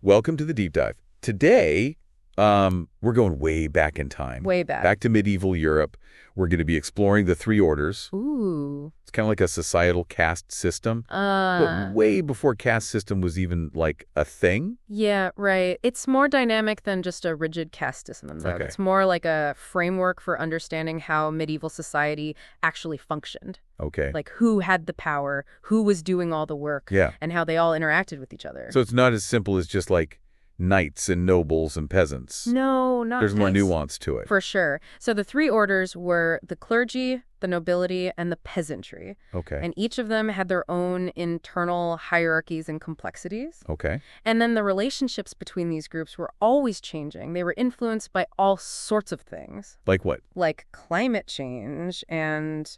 Welcome to the deep dive. Today, we're going way back in time. Way back. Back to medieval Europe. We're going to be exploring the three orders. Ooh. It's kind of like a societal caste system. But way before caste system was even, like, a thing? Yeah, right. It's more dynamic than just a rigid caste system, though. Okay. It's more like a framework for understanding how medieval society actually functioned. Okay. Like who had the power, who was doing all the work, Yeah. and how they all interacted with each other. So it's not as simple as just, like, knights and nobles and peasants. No, not There's more nice. nuance to it. For sure. So the three orders were the clergy, the nobility, and the peasantry. Okay. And each of them had their own internal hierarchies and complexities. Okay. And then the relationships between these groups were always changing. They were influenced by all sorts of things, Like what? like climate change and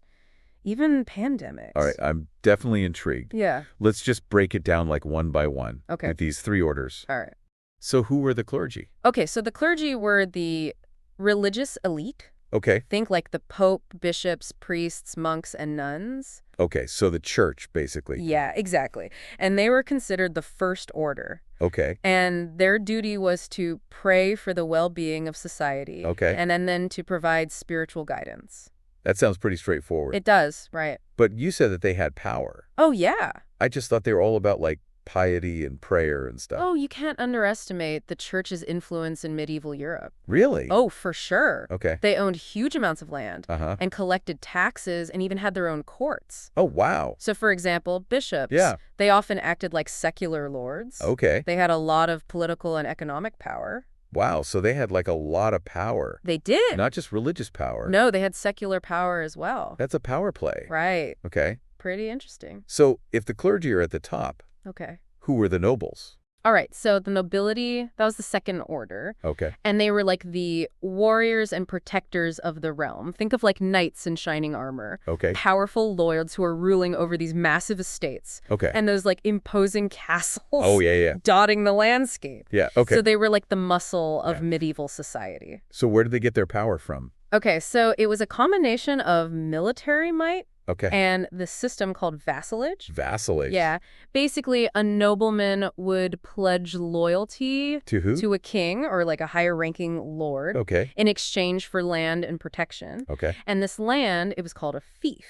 even pandemics. All right, I'm definitely intrigued. Yeah. Let's just break it down, like, one by one. Okay. With these three orders. All right. So who were the clergy? Okay, so the clergy were the religious elite. Okay. Think like the pope, bishops, priests, monks, and nuns. Okay, so the church, basically. Yeah, exactly. And they were considered the first order. Okay. And their duty was to pray for the well-being of society. Okay. And then to provide spiritual guidance. That sounds pretty straightforward. It does, right. But you said that they had power. Oh, yeah. I just thought they were all about, like, piety and prayer and stuff. Oh, you can't underestimate the church's influence in medieval Europe. Really? Oh, for sure. Okay. They owned huge amounts of land Uh-huh. and collected taxes and even had their own courts. Oh, wow. So, for example, bishops, Yeah. they often acted like secular lords. Okay. They had a lot of political and economic power. Wow, so they had, like, a lot of power. They did. Not just religious power. No, they had secular power as well. That's a power play. Right. Okay. Pretty interesting. So if the clergy are at the top, Okay. who were the nobles? All right, so the nobility, that was the second order. Okay. And they were like the warriors and protectors of the realm. Think of like knights in shining armor. Okay. Powerful lords who are ruling over these massive estates. Okay. And those like imposing castles. Oh, yeah. Dotting the landscape. Yeah, okay. So they were like the muscle of medieval society. So where did they get their power from? Okay, so it was a combination of military might Okay. and the system called vassalage. Vassalage. Yeah. Basically, a nobleman would pledge loyalty To who? to a king or like a higher ranking lord Okay. in exchange for land and protection. Okay. And this land, it was called a fief,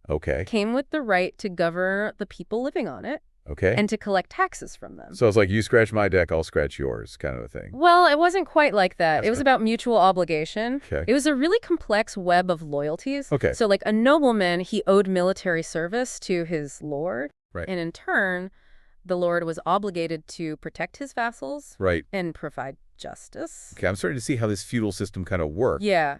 Okay. came with the right to govern the people living on it Okay. and to collect taxes from them. So it's like, you scratch my deck, I'll scratch yours, kind of a thing. Well, it wasn't quite like that. That's It was what- about mutual obligation. Okay. It was a really complex web of loyalties. Okay. So like a nobleman, he owed military service to his lord. Right. And in turn, the lord was obligated to protect his vassals Right. and provide justice. Okay, I'm starting to see how this feudal system kind of worked. Yeah,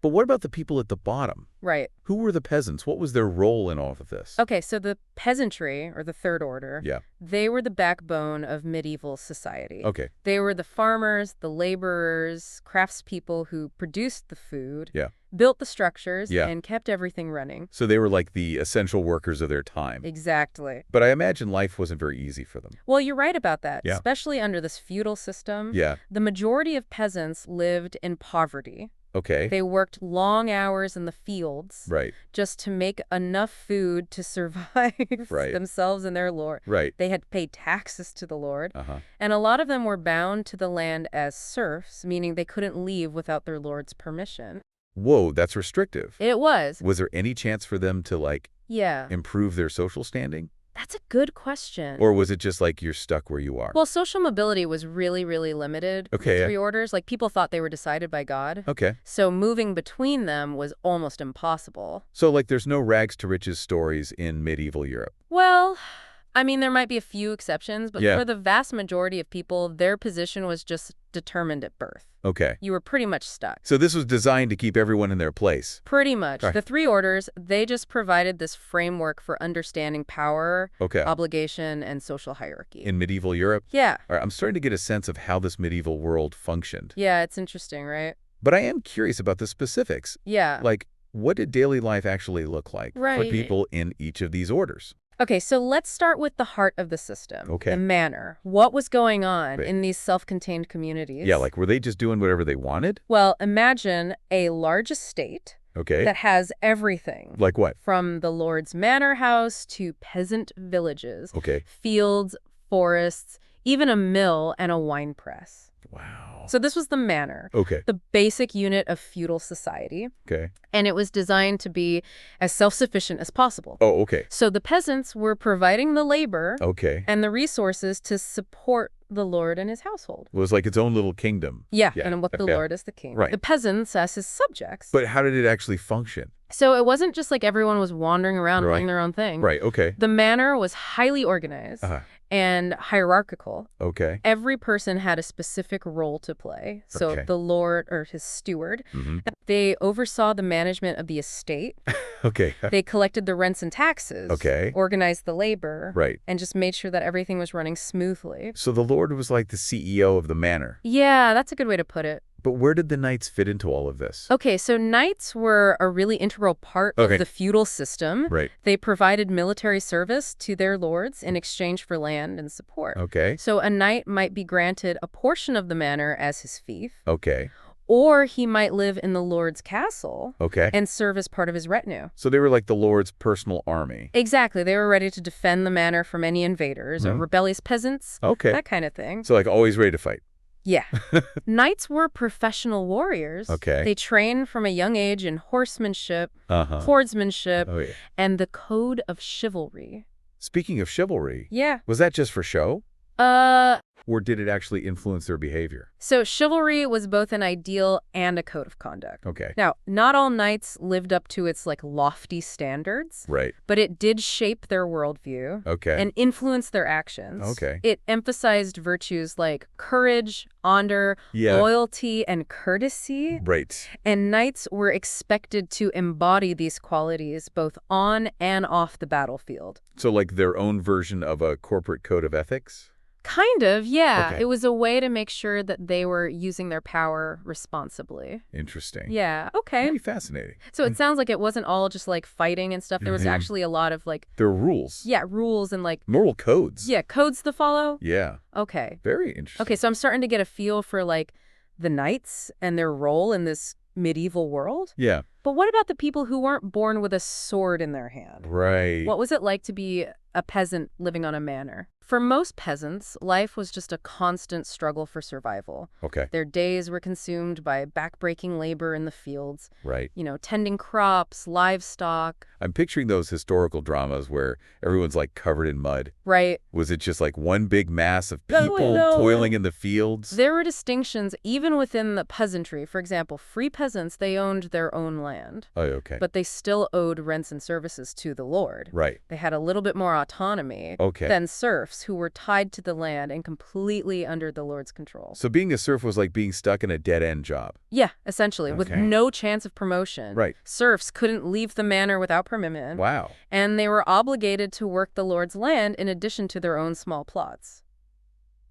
But what about the people at the bottom? right. Who were the peasants? What was their role in all of this? Okay, so the peasantry, or the third order, Yeah. they were the backbone of medieval society. Okay. They were the farmers, the laborers, craftspeople who produced the food, Yeah. built the structures, Yeah. and kept everything running. So they were like the essential workers of their time. Exactly. But I imagine life wasn't very easy for them. Well, you're right about that, Yeah. especially under this feudal system. Yeah. The majority of peasants lived in poverty. Okay. They worked long hours in the fields Right. just to make enough food to survive Right. themselves and their lord. Right. They had to pay taxes to the lord. Uh-huh. And a lot of them were bound to the land as serfs, meaning they couldn't leave without their lord's permission. Whoa, that's restrictive. It was. Was there any chance for them to, like, Yeah. improve their social standing? That's a good question. Or was it just like you're stuck where you are? Well, social mobility was really, really limited. with Okay, yeah. three orders, like people thought they were decided by God. Okay. So moving between them was almost impossible. So, like, there's no rags to riches stories in medieval Europe. Well, I mean, there might be a few exceptions, but Yeah. for the vast majority of people, their position was just determined at birth. Okay. You were pretty much stuck. So this was designed to keep everyone in their place. Pretty much. Right. The three orders, they just provided this framework for understanding power, Okay. obligation, and social hierarchy. In medieval Europe? Yeah. All right, I'm starting to get a sense of how this medieval world functioned. Yeah, it's interesting, right? But I am curious about the specifics. Yeah. Like, what did daily life actually look like for Right. people in each of these orders? Okay, so let's start with the heart of the system. Okay. The manor. What was going on Right. in these self-contained communities? Yeah, like, were they just doing whatever they wanted? Well, imagine a large estate Okay. that has everything. Like what? From the Lord's manor house to peasant villages, Okay. fields, forests, even a mill and a wine press. Wow. So this was the manor, Okay. the basic unit of feudal society, Okay. and it was designed to be as self-sufficient as possible. Oh, okay. So the peasants were providing the labor Okay. and the resources to support the lord and his household. It was like its own little kingdom. Yeah, Yeah. and with the Okay. lord as the king. Right. The peasants as his subjects. But how did it actually function? So it wasn't just like everyone was wandering around Right. doing their own thing. Right. Okay. The manor was highly organized Uh-huh. and hierarchical. Okay. Every person had a specific role to play. So Okay. the lord or his steward, Mm-hmm. they oversaw the management of the estate. Okay. They collected the rents and taxes. Okay. Organized the labor. Right. And just made sure that everything was running smoothly. So the Lord was like the CEO of the manor. Yeah, that's a good way to put it. But where did the knights fit into all of this? Okay, so knights were a really integral part Okay. of the feudal system. Right. They provided military service to their lords in exchange for land and support. Okay. So a knight might be granted a portion of the manor as his fief, Okay. or he might live in the lord's castle Okay. and serve as part of his retinue. So they were like the Lord's personal army. Exactly. They were ready to defend the manor from any invaders or Mhm. rebellious peasants, Okay. that kind of thing. So like always ready to fight. Yeah. Knights were professional warriors. Okay. They trained from a young age in horsemanship, Uh-huh. swordsmanship, Oh, yeah. and the code of chivalry. Speaking of chivalry, Yeah. was that just for show? Uh, Or did it actually influence their behavior? so chivalry was both an ideal and a code of conduct. Okay. Now, not all knights lived up to its lofty standards, Right. but it did shape their worldview Okay. and influence their actions. Okay. It emphasized virtues like courage, honor, Yeah. loyalty, and courtesy. Right. And knights were expected to embody these qualities both on and off the battlefield. So like their own version of a corporate code of ethics? Kind of, yeah. Okay. It was a way to make sure that they were using their power responsibly. Interesting. Yeah, okay. Pretty fascinating. So it sounds like it wasn't all just fighting and stuff. There was Mhm. actually a lot of There are rules. yeah, rules and Moral codes. yeah, codes to follow. Yeah. Okay. Very interesting. Okay, so I'm starting to get a feel for the knights and their role in this medieval world. Yeah. But what about the people who weren't born with a sword in their hand? Right. What was it like to be a peasant living on a manor? For most peasants, life was just a constant struggle for survival. Okay. Their days were consumed by backbreaking labor in the fields, Right. tending crops, livestock, I'm picturing those historical dramas where everyone's covered in mud. right? Was it just one big mass of No, people no. toiling in the fields? There were distinctions even within the peasantry. For example, free peasants, they owned their own land, Oh, okay. but they still owed rents and services to the lord. Right. They had a little bit more autonomy Okay. than serfs who were tied to the land and completely under the lord's control. So being a serf was like being stuck in a dead-end job. Yeah, essentially, with Okay. no chance of promotion. Right. Serfs couldn't leave the manor without permission, Wow. and they were obligated to work the lord's land in addition to their own small plots.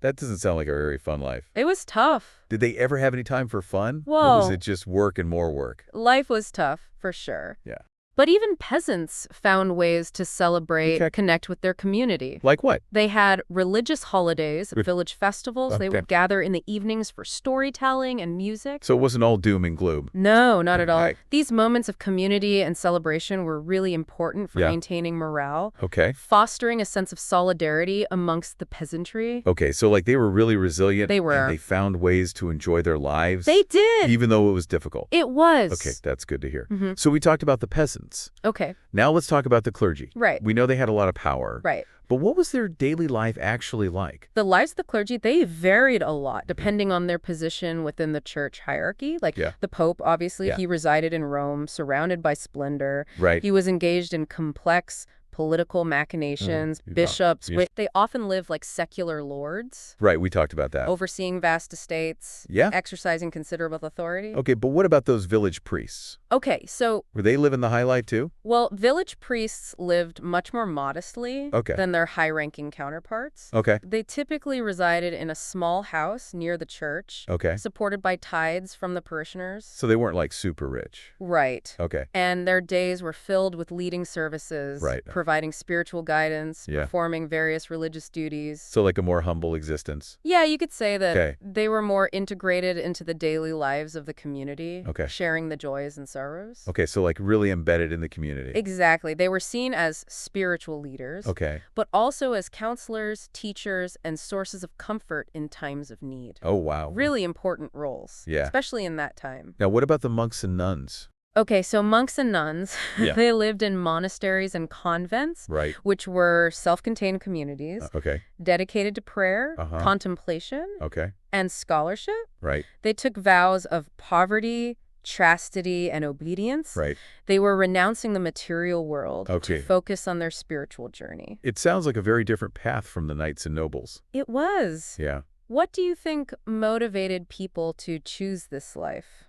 That doesn't sound like a very fun life. It was tough. Did they ever have any time for fun? Or Whoa. was it just work and more work? Life was tough, for sure. Yeah. But even peasants found ways to celebrate, Okay. connect with their community. Like what? They had religious holidays, Re- village festivals. They Okay. would gather in the evenings for storytelling and music. So it wasn't all doom and gloom. No, not at all. Right. These moments of community and celebration were really important for Yeah. maintaining morale, Okay. fostering a sense of solidarity amongst the peasantry. Okay, so they were really resilient. They were. And they found ways to enjoy their lives. They did! Even though it was difficult. It was. Okay, that's good to hear. Mhm. So we talked about the peasants. Okay, Now let's talk about the clergy. right, We know they had a lot of power. right. But what was their daily life actually like? The lives of the clergy, they varied a lot depending on their position within the church hierarchy. Yeah. The Pope, obviously, Yeah. he resided in Rome, surrounded by splendor. Right. He was engaged in complex political machinations. Yeah. Bishops, Yeah. they often lived like secular lords, Right, we talked about that. overseeing vast estates, Yeah. exercising considerable authority. Okay, but what about those village priests? Okay, so, Were they living the high life too? well, village priests lived much more modestly Okay. than their high-ranking counterparts. Okay. They typically resided in a small house near the church, Okay. supported by tithes from the parishioners. So they weren't super rich. Right. Okay. And their days were filled with leading services, Right. providing spiritual guidance, Yeah. performing various religious duties. So like a more humble existence. Yeah, you could say that Okay. they were more integrated into the daily lives of the community, Okay. sharing the joys and sorrows. Okay, so like really embedded in the community. Exactly. They were seen as spiritual leaders, Okay. but also as counselors, teachers, and sources of comfort in times of need. Oh, wow. Really important roles, Yeah. especially in that time. Now, what about the monks and nuns? Okay, so monks and nuns, Yeah. they lived in monasteries and convents, Right. which were self-contained communities Okay. dedicated to prayer, Uh-huh. contemplation, Okay. and scholarship. Right. They took vows of poverty, chastity, and obedience. Right. They were renouncing the material world Okay. to focus on their spiritual journey. It sounds like a very different path from the knights and nobles. It was. Yeah. What do you think motivated people to choose this life?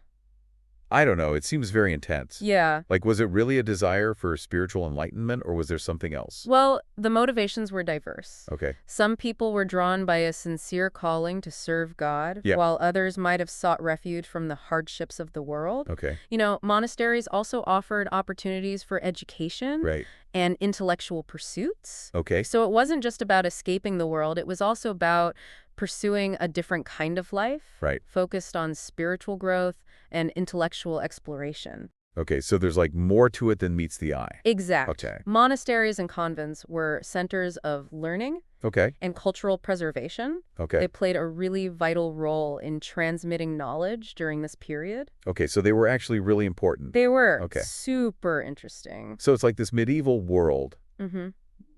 I don't know. It seems very intense. Yeah. Like, was it really a desire for spiritual enlightenment, or was there something else? Well, the motivations were diverse. Okay. Some people were drawn by a sincere calling to serve God, Yeah. while others might have sought refuge from the hardships of the world. Okay. You know, monasteries also offered opportunities for education Right. and intellectual pursuits. Okay. So it wasn't just about escaping the world, it was also about pursuing a different kind of life, Right. focused on spiritual growth and intellectual exploration. Okay. So there's like more to it than meets the eye. Exact. Okay. Monasteries and convents were centers of learning Okay. and cultural preservation. Okay. They played a really vital role in transmitting knowledge during this period. Okay. So they were actually really important. They were Okay. super interesting. So it's like this medieval world, Mm-hmm.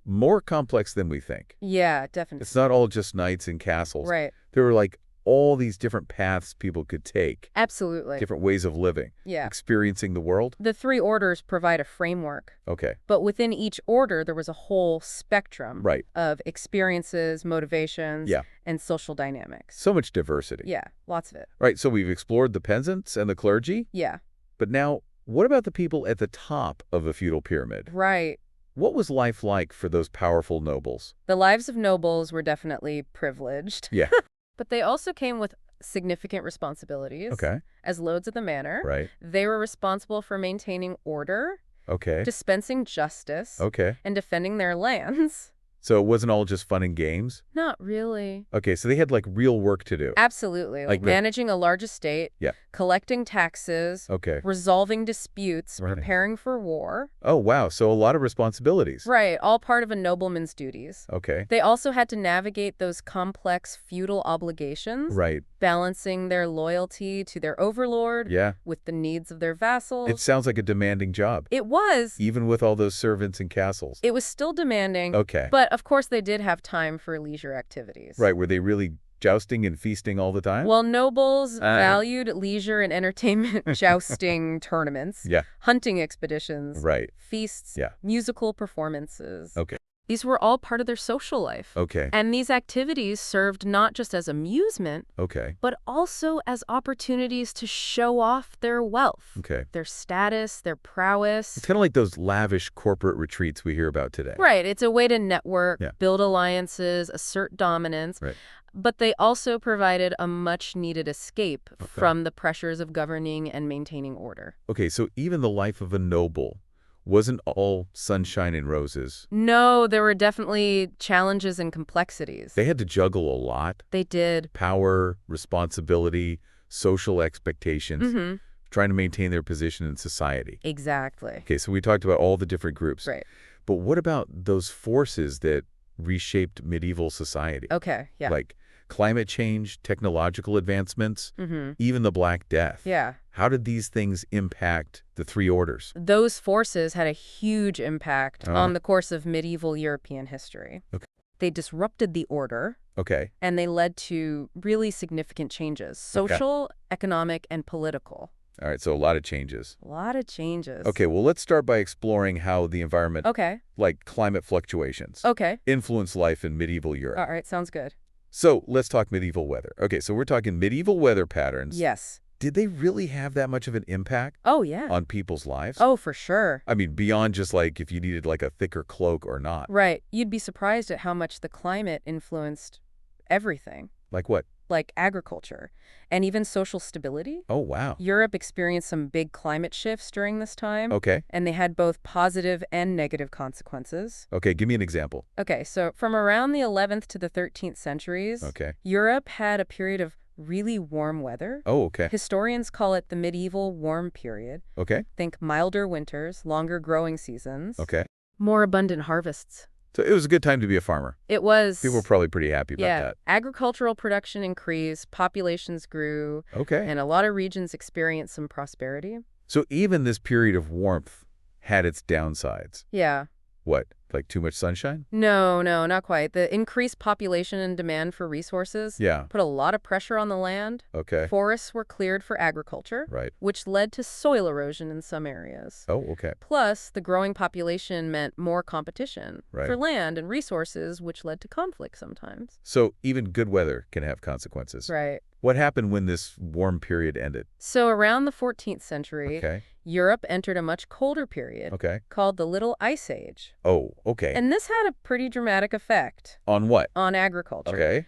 more complex than we think. Yeah, definitely. It's not all just knights and castles. Right. There were like all these different paths people could take, Absolutely. different ways of living, Yeah. experiencing the world. The three orders provide a framework, Okay. but within each order, there was a whole spectrum Right. of experiences, motivations, Yeah. and social dynamics. So much diversity. Yeah, lots of it. Right. So we've explored the peasants and the clergy, Yeah, but now what about the people at the top of a feudal pyramid? right. What was life like for those powerful nobles? The lives of nobles were definitely privileged. Yeah. But they also came with significant responsibilities. Okay. As lords of the manor. Right. They were responsible for maintaining order, Okay. dispensing justice, Okay. and defending their lands. So it wasn't all just fun and games? Not really. Okay, so they had like real work to do. Absolutely. Like Like the- managing a large estate, Yeah. collecting taxes, Okay. resolving disputes, Right. preparing for war. Oh, wow. So a lot of responsibilities. Right, all part of a nobleman's duties. Okay. They also had to navigate those complex feudal obligations, Right. balancing their loyalty to their overlord Yeah. with the needs of their vassals. It sounds like a demanding job, It was. even with all those servants and castles. It was still demanding, Okay. but of course they did have time for leisure activities. Right. Were they really jousting and feasting all the time? Well, nobles valued leisure and entertainment, jousting tournaments, Yeah. hunting expeditions, Right. feasts, Yeah. musical performances. Okay. These were all part of their social life. Okay. And these activities served not just as amusement, Okay. but also as opportunities to show off their wealth, Okay. their status, their prowess. It's kind of like those lavish corporate retreats we hear about today. Right, it's a way to network, Yeah. build alliances, assert dominance. Right. But they also provided a much-needed escape from the pressures of governing and maintaining order. Okay, so even the life of a noble wasn't all sunshine and roses. No, there were definitely challenges and complexities. They had to juggle a lot. They did. Power, responsibility, social expectations, Mm-hmm. trying to maintain their position in society. Exactly. Okay, so we talked about all the different groups. Right. But what about those forces that reshaped medieval society? Okay, yeah. Like climate change, technological advancements, Mm-hmm. even the Black Death. Yeah. How did these things impact the three orders? Those forces had a huge impact Uh-huh. on the course of medieval European history. Okay. They disrupted the order, Okay. and they led to really significant changes, social, economic, and political. All right, so a lot of changes. A lot of changes. Okay, well, let's start by exploring how the environment, Okay. like climate fluctuations, Okay. influenced life in medieval Europe. All right, sounds good. So let's talk medieval weather. Okay, so we're talking medieval weather patterns. Yes. Did they really have that much of an impact Oh, yeah. on people's lives? Oh, for sure. I mean, beyond just like if you needed like a thicker cloak or not. Right. You'd be surprised at how much the climate influenced everything. Like what? like agriculture, and even social stability. Oh, wow. Europe experienced some big climate shifts during this time, Okay. and they had both positive and negative consequences. Okay, give me an example. Okay, so from around the 11th to the 13th centuries, Okay. Europe had a period of really warm weather. Oh, okay. Historians call it the medieval warm period. Okay. Think milder winters, longer growing seasons, Okay. more abundant harvests. So it was a good time to be a farmer. It was... People were probably pretty happy about yeah, that. agricultural production increased, populations grew, Okay. and a lot of regions experienced some prosperity. So even this period of warmth had its downsides. Yeah. What? Like too much sunshine? No, not quite. The increased population and demand for resources Yeah. put a lot of pressure on the land. Okay. Forests were cleared for agriculture, Right. which led to soil erosion in some areas. Oh, okay. Plus, the growing population meant more competition Right. for land and resources, which led to conflict sometimes. So even good weather can have consequences. Right. What happened when this warm period ended? So around the 14th century, Okay. Europe entered a much colder period Okay. called the Little Ice Age. Oh, okay. And this had a pretty dramatic effect On what? on agriculture. Okay.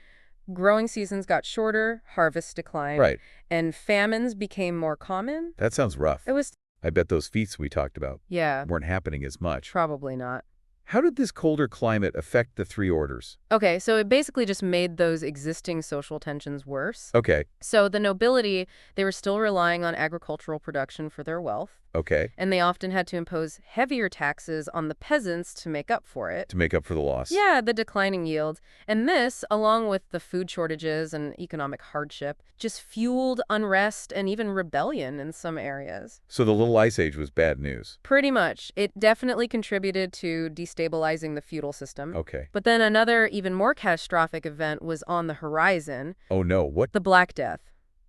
Growing seasons got shorter, harvests declined, Right. and famines became more common. That sounds rough. It was, I bet those feats we talked about yeah, weren't happening as much. probably not. How did this colder climate affect the three orders? Okay, so it basically just made those existing social tensions worse. Okay. So the nobility, they were still relying on agricultural production for their wealth, Okay. and they often had to impose heavier taxes on the peasants to make up for it. To make up for the loss. Yeah, the declining yield. And this, along with the food shortages and economic hardship, just fueled unrest and even rebellion in some areas. So the Little Ice Age was bad news. Pretty much. It definitely contributed to destabilizing the feudal system. Okay. But then another, even more catastrophic event was on the horizon, Oh no, what? the Black Death.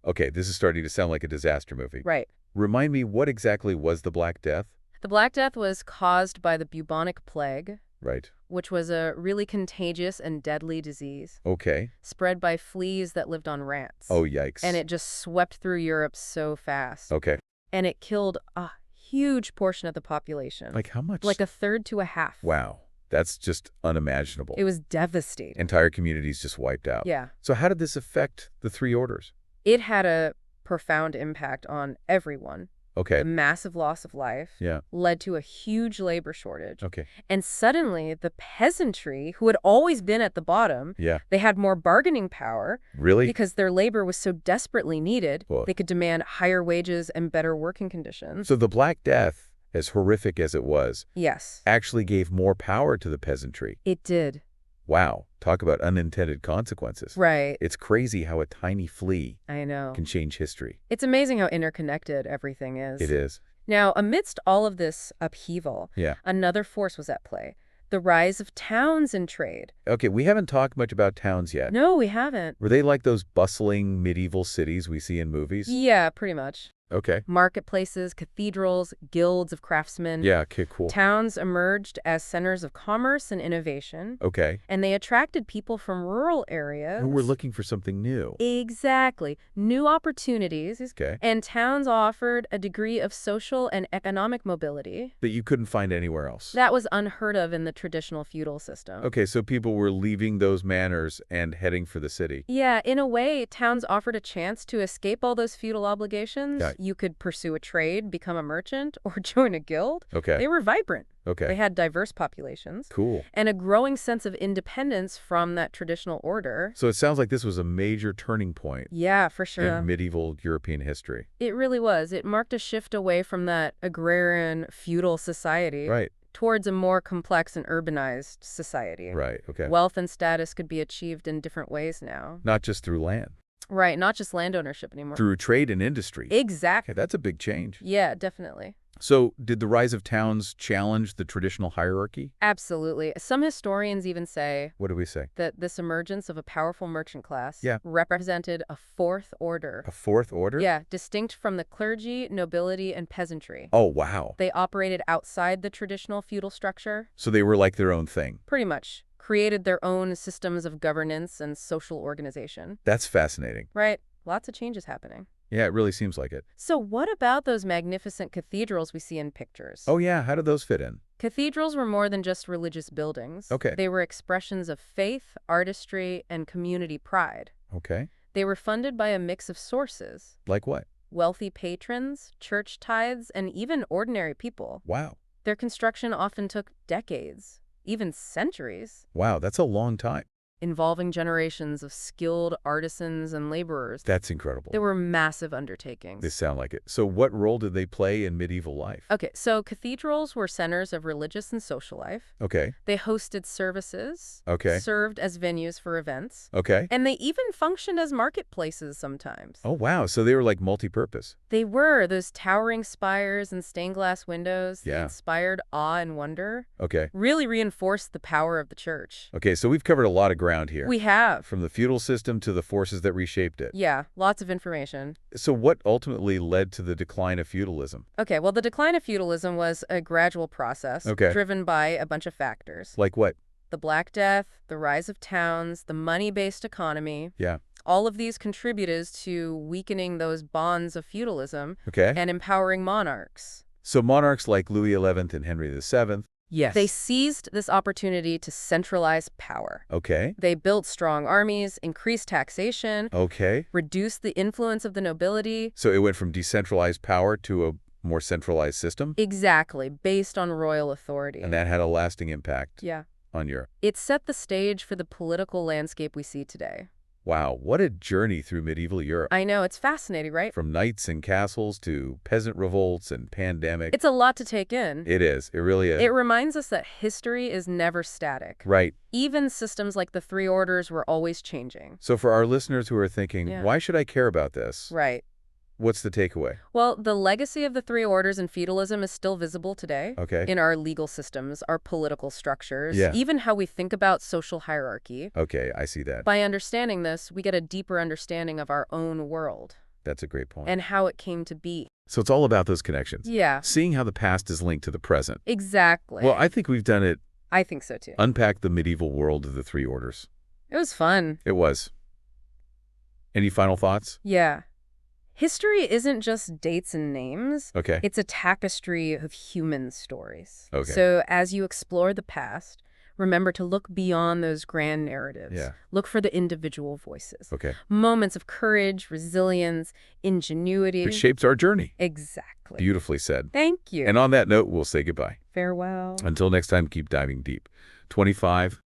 Okay, this is starting to sound like a disaster movie. Right. Remind me, what exactly was the Black Death? The Black Death was caused by the bubonic plague, Right. which was a really contagious and deadly disease, Okay. spread by fleas that lived on rats. Oh, yikes. And it just swept through Europe so fast. Okay. And it killed a huge portion of the population. Like how much? Like a third to a half. Wow. That's just unimaginable. It was devastating. Entire communities just wiped out. Yeah. So how did this affect the three orders? It had a profound impact on everyone. Okay. The massive loss of life Yeah. led to a huge labor shortage. Okay. And suddenly, the peasantry, who had always been at the bottom, Yeah. they had more bargaining power Really? because their labor was so desperately needed. Well- They could demand higher wages and better working conditions. So the Black Death, as horrific as it was, Yes, actually gave more power to the peasantry. it did. Wow. Talk about unintended consequences. Right. It's crazy how a tiny flea I know. can change history. It's amazing how interconnected everything is. It is. Now, amidst all of this upheaval, Yeah. another force was at play. The rise of towns and trade. Okay, we haven't talked much about towns yet. No, we haven't. Were they like those bustling medieval cities we see in movies? Yeah, pretty much. Okay. Marketplaces, cathedrals, guilds of craftsmen. Yeah, okay, cool. Towns emerged as centers of commerce and innovation, Okay. and they attracted people from rural areas. Who were looking for something new. Exactly. New opportunities. Okay. And towns offered a degree of social and economic mobility That you couldn't find anywhere else. that was unheard of in the traditional feudal system. Okay, so people were leaving those manors and heading for the city. Yeah, in a way, towns offered a chance to escape all those feudal obligations. Yeah. You could pursue a trade, become a merchant, or join a guild. Okay. They were vibrant. They Okay. had diverse populations Cool. and a growing sense of independence from that traditional order. So it sounds like this was a major turning point Yeah, for sure. in medieval European history. It really was. It marked a shift away from that agrarian feudal society Right. towards a more complex and urbanized society. Right. Okay. Wealth and status could be achieved in different ways now. Not just through land, Right, not just land ownership anymore. through trade and industry. Exactly. Okay, that's a big change. Yeah, definitely. So did the rise of towns challenge the traditional hierarchy? Absolutely. Some historians even say What do we say? that this emergence of a powerful merchant class Yeah. represented a fourth order. A fourth order? Yeah, distinct from the clergy, nobility, and peasantry. Oh, wow. They operated outside the traditional feudal structure, So they were like their own thing. pretty much. Created their own systems of governance and social organization. That's fascinating. Right? Lots of changes happening. Yeah, it really seems like it. So what about those magnificent cathedrals we see in pictures? Oh, yeah. How do those fit in? Cathedrals were more than just religious buildings. Okay. They were expressions of faith, artistry, and community pride. Okay. They were funded by a mix of sources: Like what? wealthy patrons, church tithes, and even ordinary people. Wow. Their construction often took decades, even centuries, Wow, that's a long time. involving generations of skilled artisans and laborers. That's incredible. They were massive undertakings. They sound like it. So what role did they play in medieval life? Okay, so cathedrals were centers of religious and social life. Okay. They hosted services, Okay. served as venues for events, Okay. and they even functioned as marketplaces sometimes. Oh, wow. So they were like multi-purpose. They were. Those towering spires and stained glass windows that Yeah. inspired awe and wonder, Okay. really reinforced the power of the church. Okay, so we've covered a lot of ground here. We have. From the feudal system to the forces that reshaped it. Yeah, lots of information. So what ultimately led to the decline of feudalism? Okay, well, the decline of feudalism was a gradual process Okay. driven by a bunch of factors. Like what? The Black Death, the rise of towns, the money-based economy. Yeah. All of these contributed to weakening those bonds of feudalism Okay. and empowering monarchs. So monarchs like Louis XI and Henry VII. Yes. They seized this opportunity to centralize power. Okay. They built strong armies, increased taxation, Okay. reduced the influence of the nobility. So it went from decentralized power to a more centralized system? Exactly, based on royal authority. And that had a lasting impact Yeah. on Europe. It set the stage for the political landscape we see today. Wow, what a journey through medieval Europe. I know, it's fascinating, right? From knights and castles to peasant revolts and pandemic. It's a lot to take in. It is. It really is. It reminds us that history is never static. Right. Even systems like the Three Orders were always changing. So for our listeners who are thinking, Yeah. why should I care about this? Right. What's the takeaway? Well, the legacy of the Three Orders and feudalism is still visible today. Okay. In our legal systems, our political structures, Yeah. even how we think about social hierarchy. Okay, I see that. By understanding this, we get a deeper understanding of our own world That's a great point. and how it came to be. So it's all about those connections. Yeah, Seeing how the past is linked to the present. exactly. Well, I think we've done it. I think so too. Unpack the medieval world of the Three Orders. It was fun. It was. Any final thoughts? Yeah. History isn't just dates and names. Okay. It's a tapestry of human stories. Okay. So as you explore the past, remember to look beyond those grand narratives. Yeah. Look for the individual voices. Okay. Moments of courage, resilience, ingenuity. Which shapes our journey. Exactly. Beautifully said. Thank you. And on that note, we'll say goodbye. Farewell. Until next time, keep diving deep. 25